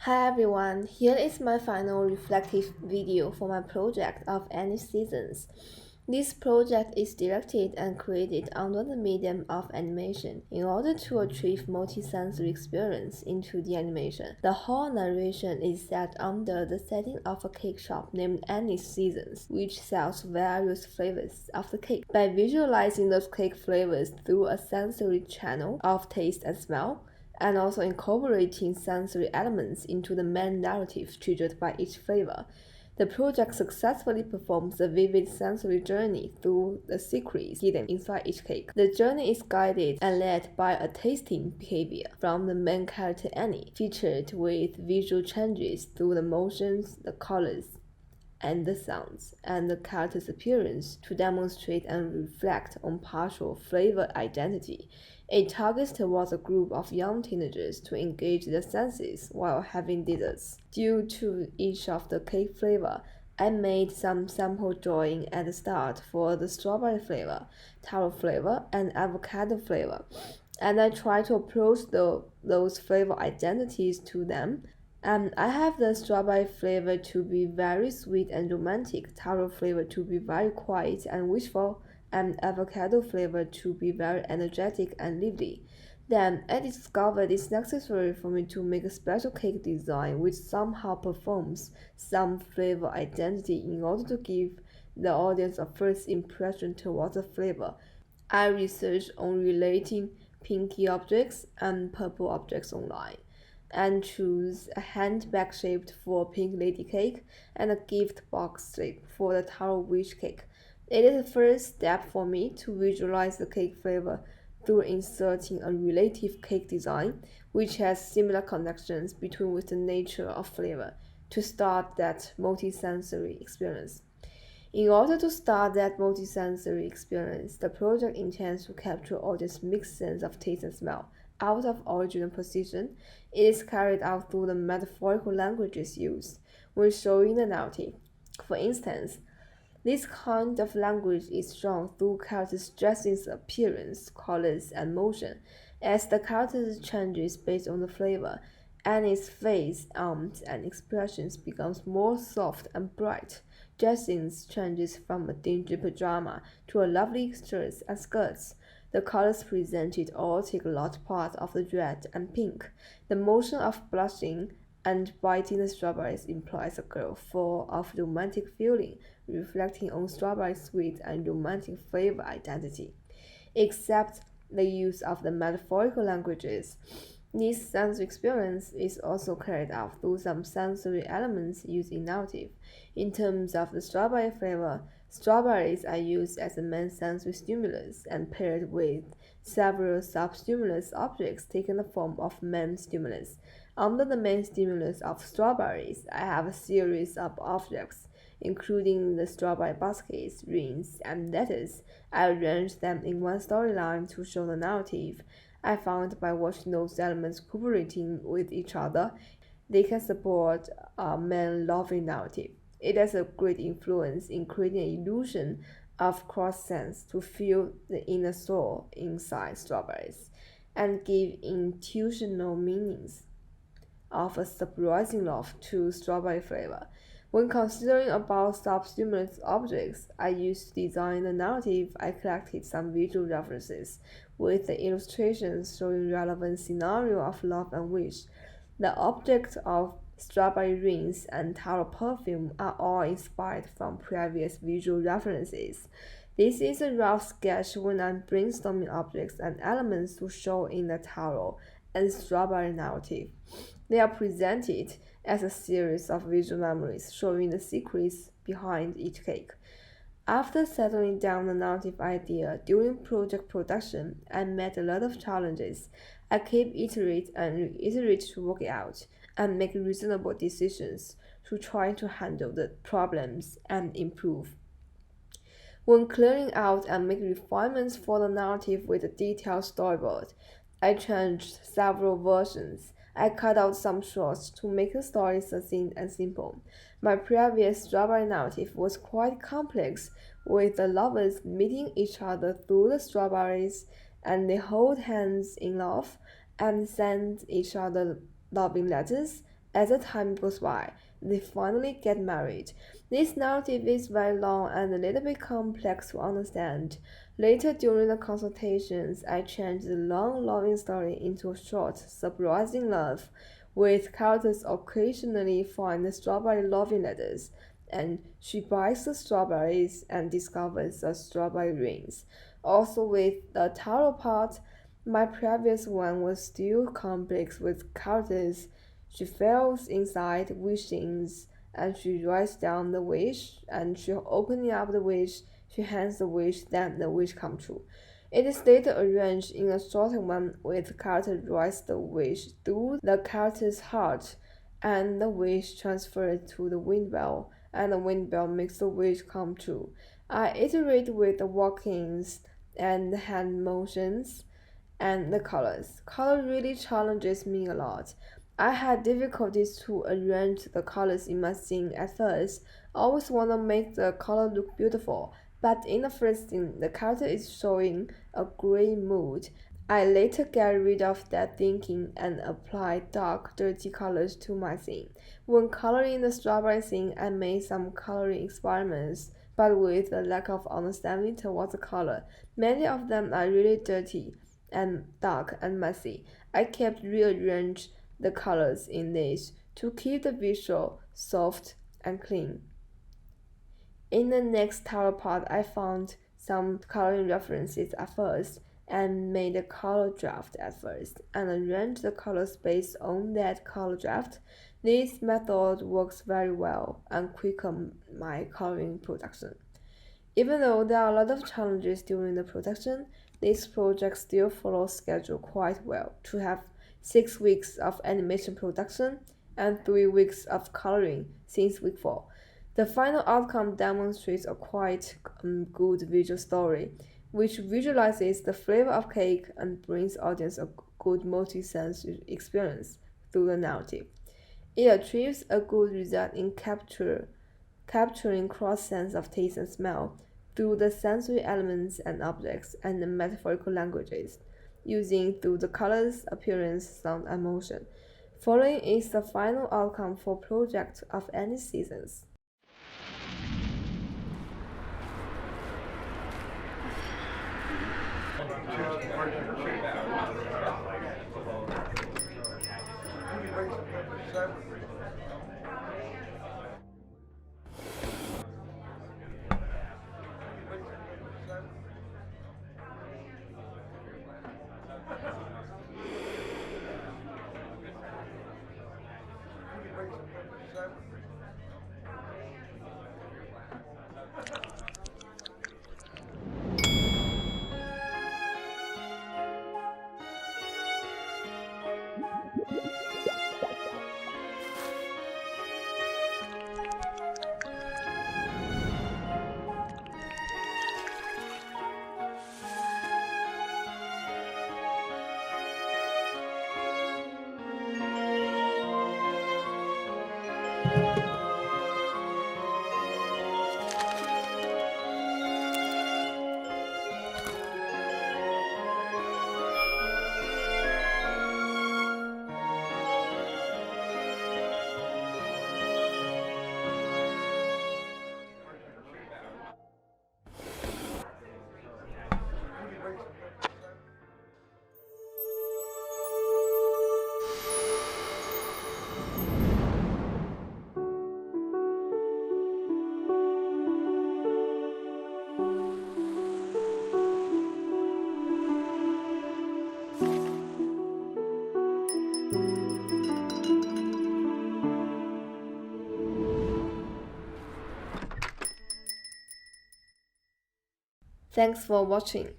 Hi everyone, here is my final reflective video for my project of any seasons. This project is directed and created under the medium of animation in order to achieve multi-sensory experience into the animation. The whole narration is set under the setting of a cake shop named Annie's Seasons, which sells various flavors of the cake. By visualizing those cake flavors through a sensory channel of taste and smell, and also incorporating sensory elements into the main narrative triggered by each flavor. The project successfully performs a vivid sensory journey through the secrets hidden inside each cake. The journey is guided and led by a tasting behavior from the main character Annie, featured with visual changes through the motions, the colors, and the sounds, and the character's appearance to demonstrate and reflect on partial flavor identity. It targets towards a group of young teenagers to engage their senses while having desserts. Due to each of the cake flavor, I made some sample drawing at the start for the strawberry flavor, taro flavor, and avocado flavor, and I try to approach those flavor identities to them. I have the strawberry flavor to be very sweet and romantic, taro flavor to be very quiet and wishful, and avocado flavor to be very energetic and lively. Then I discovered it's necessary for me to make a special cake design which somehow performs some flavor identity in order to give the audience a first impression towards the flavor. I researched on relating pinky objects and purple objects online and choose a handbag shaped for pink lady cake and a gift box shape for the taro wish cake. It is the first step for me to visualize the cake flavor through inserting a relative cake design which has similar connections between with the nature of flavor to start that multisensory experience. In order to start that multisensory experience, the project intends to capture audience's mixed sense of taste and smell out of original position. It is carried out through the metaphorical languages used when showing the narrative. For instance, this kind of language is shown through characters' dressing's appearance, colors, and motion. As the characters changes based on the flavor, Annie's face, arms, and expressions becomes more soft and bright. Dressings changes from a dingy pajama to a lovely shirt and skirts. The colors presented all take a large part of the red and pink. The motion of blushing and biting the strawberries implies a girl full of romantic feeling, reflecting on strawberry's sweet and romantic flavor identity. Except the use of the metaphorical languages, this sensory experience is also carried out through some sensory elements used in narrative. In terms of the strawberry flavor, strawberries are used as a main sensory stimulus and paired with several sub-stimulus objects taking the form of main stimulus. Under the main stimulus of strawberries, I have a series of objects, including the strawberry baskets, rings, and letters. I arranged them in one storyline to show the narrative. I found by watching those elements cooperating with each other, they can support a man-loving narrative. It has a great influence in creating an illusion of cross-sense to feel the inner soul inside strawberries and give intuitional meanings of a surprising love to strawberry flavor. When considering about sub-stimulus objects I used to design the narrative, I collected some visual references with the illustrations showing relevant scenario of love and wish. The objects of strawberry rings and taro perfume are all inspired from previous visual references. This is a rough sketch when I'm brainstorming objects and elements to show in the taro and strawberry narrative. They are presented as a series of visual memories showing the secrets behind each cake. After settling down the narrative idea during project production, I met a lot of challenges. I keep iterate and reiterate to work it out and make reasonable decisions to try to handle the problems and improve. When clearing out and making refinements for the narrative with a detailed storyboard, I changed several versions. I cut out some shots to make the story succinct and simple. My previous strawberry narrative was quite complex, with the lovers meeting each other through the strawberries, and they hold hands in love and send each other loving letters As the time goes by, they finally get married. This narrative is very long and a little bit complex to understand. Later during the consultations, I changed the long loving story into a short, surprising love, with characters occasionally find strawberry loving letters, and she buys the strawberries and discovers the strawberry rings. Also, with the tarot part, my previous one was still complex with characters. She feels inside wishings and she writes down the wish and she opening up the wish, she hands the wish, then the wish come true. It is later arranged in a shorter one with the character writes the wish through the character's heart and the wish transferred to the wind bell and the wind bell makes the wish come true. I iterate with the walkings and the hand motions and the colors. Color really challenges me a lot. I had difficulties to arrange the colors in my scene at first. I always want to make the color look beautiful, but in the first scene, the character is showing a gray mood. I later get rid of that thinking and apply dark, dirty colors to my scene. When coloring the strawberry scene, I made some coloring experiments, but with a lack of understanding towards the color. Many of them are really dirty and dark and messy. I kept rearrange the colors in these to keep the visual soft and clean. In the next tower part, I found some coloring references at first and made a color draft at first and arranged the colors based on that color draft. This method works very well and quicken my coloring production. Even though there are a lot of challenges during the production, this project still follows schedule quite well to have 6 weeks of animation production and 3 weeks of coloring since week 4. The final outcome demonstrates a quite good visual story, which visualizes the flavor of cake and brings audience a good multi-sensory experience through the narrative. It achieves a good result in capturing cross-sense of taste and smell through the sensory elements and objects and the metaphorical languages, using through the colors, appearance, sound, and motion. Following is the final outcome for project of any seasons. Thanks for watching.